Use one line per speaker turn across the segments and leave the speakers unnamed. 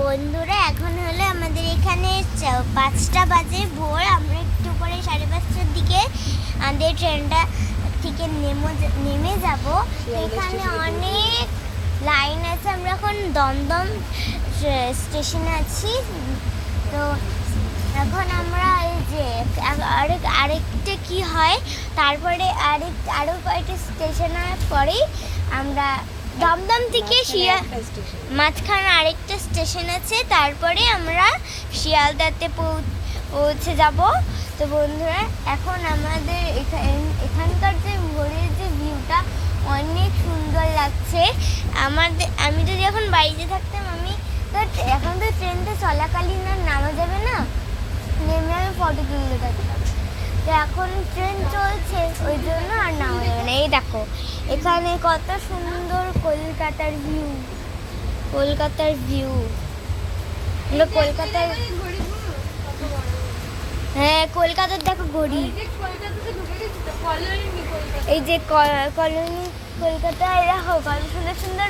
বন্ধুরা এখন হলো আমাদের এখানে 5টা বাজে ভোর। আমরা একটু পরে 5:30টার দিকে আমাদের ট্রেনটা থেকে নেমে যাব। এখানে অনেক লাইন আছে। আমরা এখন দমদম স্টেশনে আছি। তো এখন আমরা এই যে আরেকটা কি হয়, তারপরে আরও কয়েকটা স্টেশনের পরেই আমরা দমদম থেকে মাঝখানে আরেকটা স্টেশন আছে, তারপরে আমরা শিয়ালদাতে পৌঁছে যাব। তো বন্ধুরা এখন আমাদের এখানকার যে ভোরের যে ভিউটা অনেক সুন্দর লাগছে। আমি যদি এখন বাড়িতে থাকতাম, আমি তো এখন তো ট্রেনটা চলাকালীন আর নামা যাবে না, নেমে আমি ফটো তুলতে থাকতাম। তো এখন ট্রেন চলছে, ওই জন্য আর নামা যাবে না। এই দেখো এখানে কত সুন্দর কলকাতার ভিউ। কলকাতার হ্যাঁ, কলকাতার দেখো ঘড়ি। এই যে কলোনি কলকাতা, দেখো কত সুন্দর সুন্দর।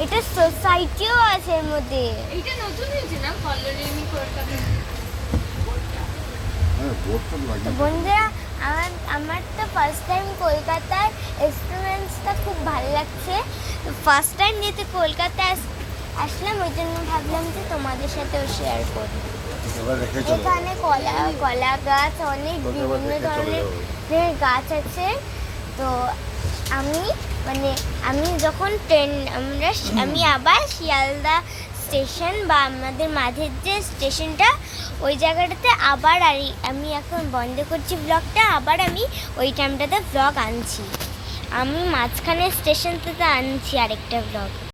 এটা সোসাইটিও আছে এর মধ্যে।
এটা নতুন হয়েছে না কলোনি কলকাতা।
বন্ধুরা আমার তো ফার্স্ট টাইম কলকাতার এক্সপিরিয়েন্সটা খুব ভালো লাগছে। ফার্স্ট টাইম যেহেতু কলকাতায় আসলাম, ওই জন্য ভাবলাম যে তোমাদের সাথেও শেয়ার করি। এখানে কলা গাছ, অনেক বিভিন্ন ধরনের গাছ আছে। তো আমি যখন আমি আবার শিয়ালদা স্টেশন বা আমাদের মাঝের যে স্টেশনটা, ওই জায়গাটাতে আবার আমি এখন বন্ধ করছি ব্লগটা। আবার আমি ওই টাইমটাতে ব্লগ আনছি। আমি মাঝখানে স্টেশনটাতে আনছি আরেকটা ব্লগ।